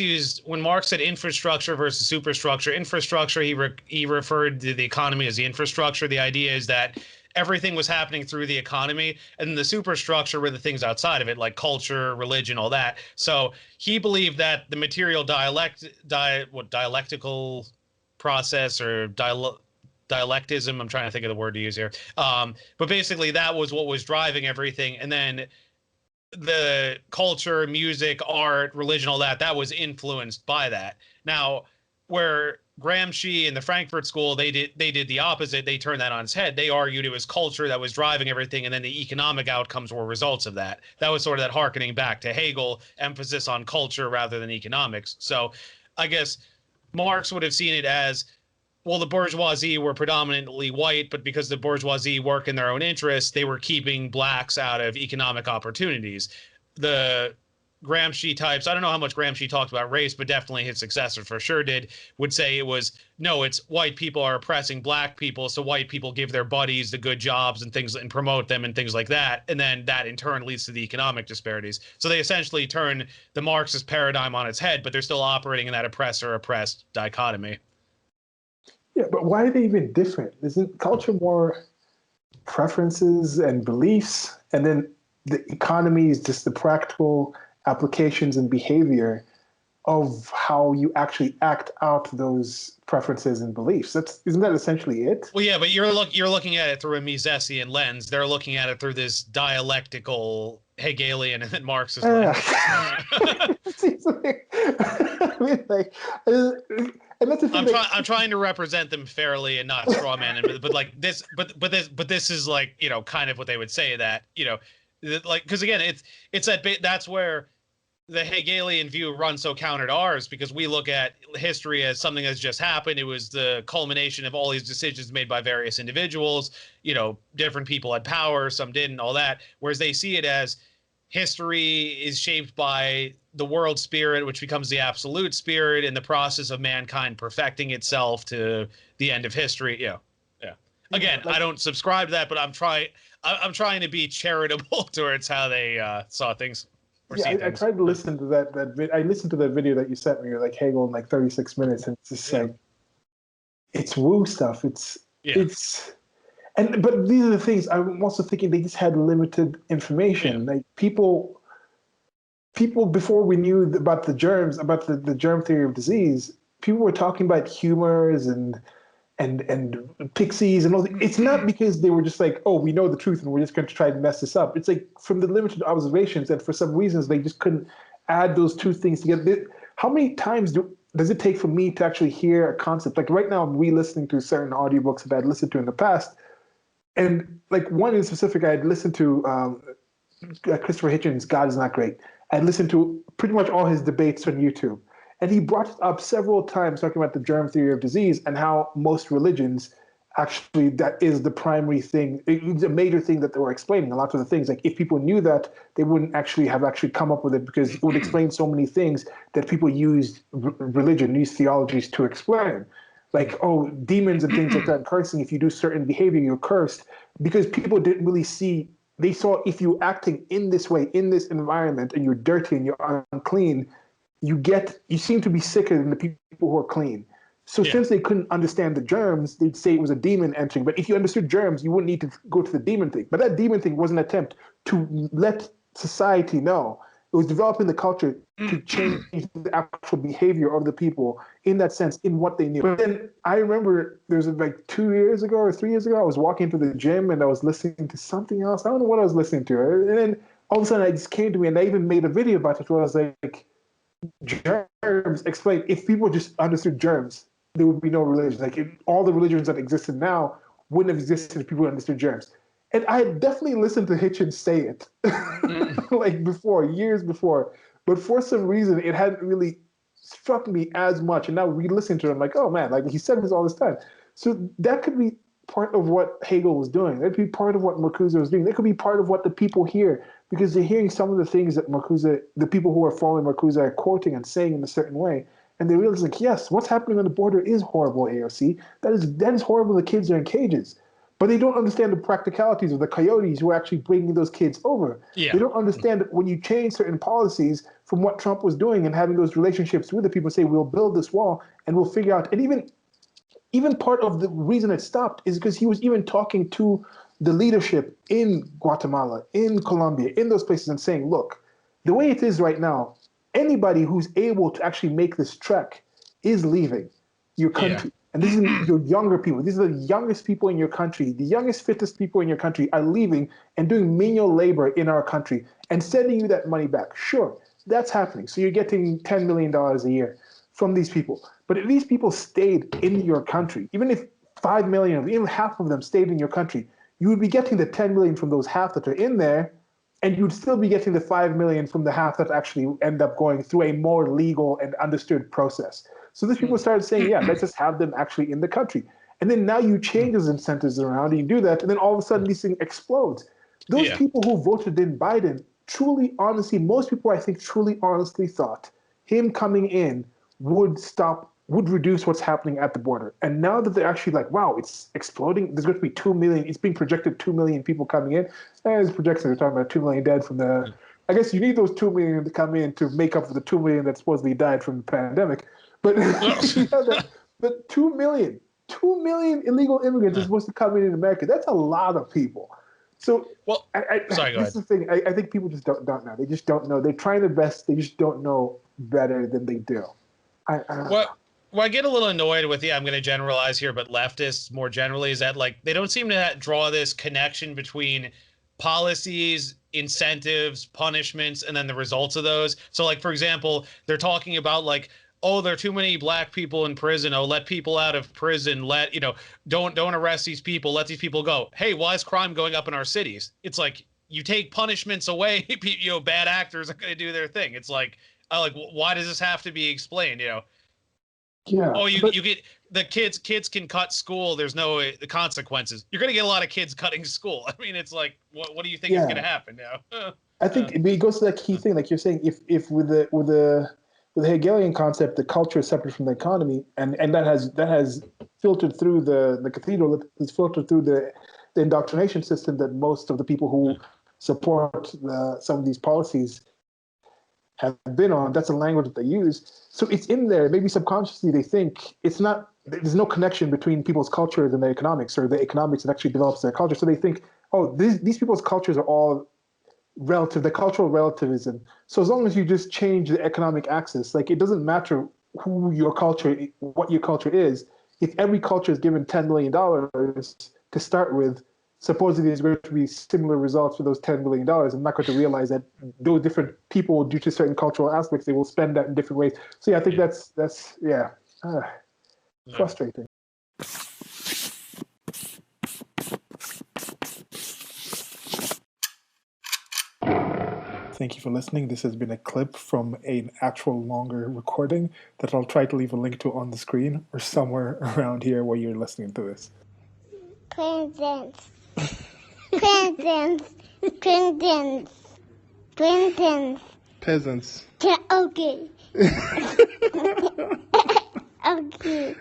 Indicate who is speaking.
Speaker 1: used when Marx said infrastructure versus superstructure. Infrastructure, he referred to the economy as the infrastructure. The idea is that everything was happening through the economy, and the superstructure were the things outside of it, like culture, religion, all that. So he believed that the material dialectical process or dialectism. I'm trying to think of the word to use here. But basically, that was what was driving everything, and then the culture, music, art, religion, all that, that was influenced by that. Now, where Gramsci and the Frankfurt School, they did the opposite. They turned that on its head. They argued it was culture that was driving everything, and then the economic outcomes were results of that. That was sort of that harkening back to Hegel, emphasis on culture rather than economics. So I guess Marx would have seen it as, well, the bourgeoisie were predominantly white, but because the bourgeoisie work in their own interests, they were keeping blacks out of economic opportunities. The Gramsci types, I don't know how much Gramsci talked about race, but definitely his successor for sure did, would say it was, no, it's white people are oppressing black people, so white people give their buddies the good jobs and things and promote them and things like that. And then that in turn leads to the economic disparities. So they essentially turn the Marxist paradigm on its head, but they're still operating in that oppressor-oppressed dichotomy.
Speaker 2: Yeah, but why are they even different? Isn't culture more preferences and beliefs, and then the economy is just the practical applications and behavior of how you actually act out those preferences and beliefs? Isn't that essentially it?
Speaker 1: Well, yeah, but you're looking at it through a Misesian lens. They're looking at it through this dialectical Hegelian and Marxist lens.
Speaker 2: I mean, like, and that's the thing.
Speaker 1: I'm trying to represent them fairly and not straw man them, but like this, but this is like, you know, kind of what they would say, that, you know, like, because again, it's that's where the Hegelian view runs so counter to ours, because we look at history as something that's just happened. It was the culmination of all these decisions made by various individuals. You know, different people had power, some didn't, all that. Whereas they see it as history is shaped by the world spirit, which becomes the absolute spirit in the process of mankind perfecting itself to the end of history. Yeah. Again, I don't subscribe to that, but I'm trying to be charitable towards how they saw things.
Speaker 2: Yeah, I tried to listen to that. I listened to that video that you sent me, like Hegel in like 36 minutes, and it's just like, it's woo stuff. But these are the things I'm also thinking, they just had limited information. Like people before we knew about the germs, about the germ theory of disease, people were talking about humors and pixies and all. It's not because they were just like, oh, we know the truth and we're just going to try to mess this up. It's like from the limited observations that for some reasons they just couldn't add those two things together. How many times does it take for me to actually hear a concept? Like right now I'm re-listening to certain audiobooks that I'd listened to in the past. And like one in specific, I had listened to Christopher Hitchens' God Is Not Great. I listened to pretty much all his debates on YouTube. And he brought it up several times, talking about the germ theory of disease and how most religions, actually, that is the primary thing. It's a major thing that they were explaining. A lot of the things, like if people knew that, they wouldn't have come up with it, because it would explain so many things that people used religion, used theologies to explain. Like, oh, demons and things like that, cursing, if you do certain behavior, you're cursed. Because people didn't really see, they saw if you're acting in this way, in this environment, and you're dirty and you're unclean, you seem to be sicker than the people who are clean. So since they couldn't understand the germs, they'd say it was a demon entering. But if you understood germs, you wouldn't need to go to the demon thing. But that demon thing was an attempt to let society know. It was developing the culture to change the actual behavior of the people in that sense, in what they knew. But then I remember there was like 2 years ago or 3 years ago, I was walking to the gym and I was listening to something else. I don't know what I was listening to. And then all of a sudden it just came to me, and I even made a video about it where I was like, germs explain. If people just understood germs, there would be no religion. Like all the religions that existed now wouldn't have existed if people understood germs. And I had definitely listened to Hitchens say it like before, years before, but for some reason it hadn't really struck me as much. And now re-listening to it, I'm like, oh man, like he said this all this time. So that could be part of what Hegel was doing. That could be part of what Marcuse was doing. That could be part of what the people hear, because they're hearing some of the things that Marcuse, the people who are following Marcuse, are quoting and saying in a certain way. And they realize, like, yes, what's happening on the border is horrible, AOC. That is horrible. The kids are in cages. but they don't understand the practicalities of the coyotes who are actually bringing those kids over.
Speaker 1: Yeah.
Speaker 2: They don't understand that when you change certain policies from what Trump was doing and having those relationships with the people, say we'll build this wall and we'll figure out, and even part of the reason it stopped is because he was even talking to the leadership in Guatemala, in Colombia, in those places, and saying, look, the way it is right now, anybody who's able to actually make this trek is leaving your country. And this is your younger people. These are the youngest people in your country. The youngest, fittest people in your country are leaving and doing menial labor in our country and sending you that money back. Sure, that's happening. So you're getting $10 million a year from these people. But if these people stayed in your country, even if 5 million, even half of them stayed in your country, you would be getting the 10 million from those half that are in there, and you'd still be getting the 5 million from the half that actually end up going through a more legal and understood process. So these people started saying, yeah, let's just have them actually in the country. And then now you change those incentives around and you do that, and then all of a sudden this thing explodes. Those people who voted in Biden truly, honestly, most people I think truly honestly thought him coming in would reduce what's happening at the border. And now that they're actually like, wow, it's exploding. There's going to be 2 million. It's being projected 2 million people coming in. As projections are talking about 2 million dead from the. I guess you need those 2 million to come in to make up for the 2 million that supposedly died from the pandemic. But but 2 million illegal immigrants are supposed to come in America. That's a lot of people. So
Speaker 1: sorry, go ahead.
Speaker 2: This is the thing. I think people just don't know. They just don't know. They're trying their best. They just don't know better than they do.
Speaker 1: Well, I get a little annoyed with I'm going to generalize here, but leftists more generally is that like they don't seem to draw this connection between policies, incentives, punishments, and then the results of those. So like, for example, they're talking about like, oh, there are too many black people in prison. Oh, let people out of prison. Don't arrest these people. Let these people go. Hey, why is crime going up in our cities? It's like you take punishments away. Bad actors are going to do their thing. It's like, why does this have to be explained?
Speaker 2: Yeah.
Speaker 1: Oh, you get the kids can cut school. There's no the consequences. You're going to get a lot of kids cutting school. I mean, it's like, what do you think is going to happen now?
Speaker 2: I think it goes to that key thing, like you're saying, if with the Hegelian concept, the culture is separate from the economy, and that has filtered through the cathedral, it's filtered through the indoctrination system that most of the people who support some of these policies have been on. That's a language that they use. So it's in there. Maybe subconsciously they think there's no connection between people's cultures and the economics, or the economics that actually develops their culture. So they think, oh, these people's cultures are all relative, the cultural relativism. So as long as you just change the economic axis, like it doesn't matter what your culture is. If every culture is given $10 million to start with, supposedly there's going to be similar results for those $10 million. I'm not going to realize that those different people, due to certain cultural aspects, they will spend that in different ways. So yeah, I think that's frustrating. Thank you for listening. This has been a clip from an actual longer recording that I'll try to leave a link to on the screen or somewhere around here where you're listening to this.
Speaker 3: Presents. Presents. Presents. Presents.
Speaker 2: Peasants.
Speaker 3: Okay. Okay.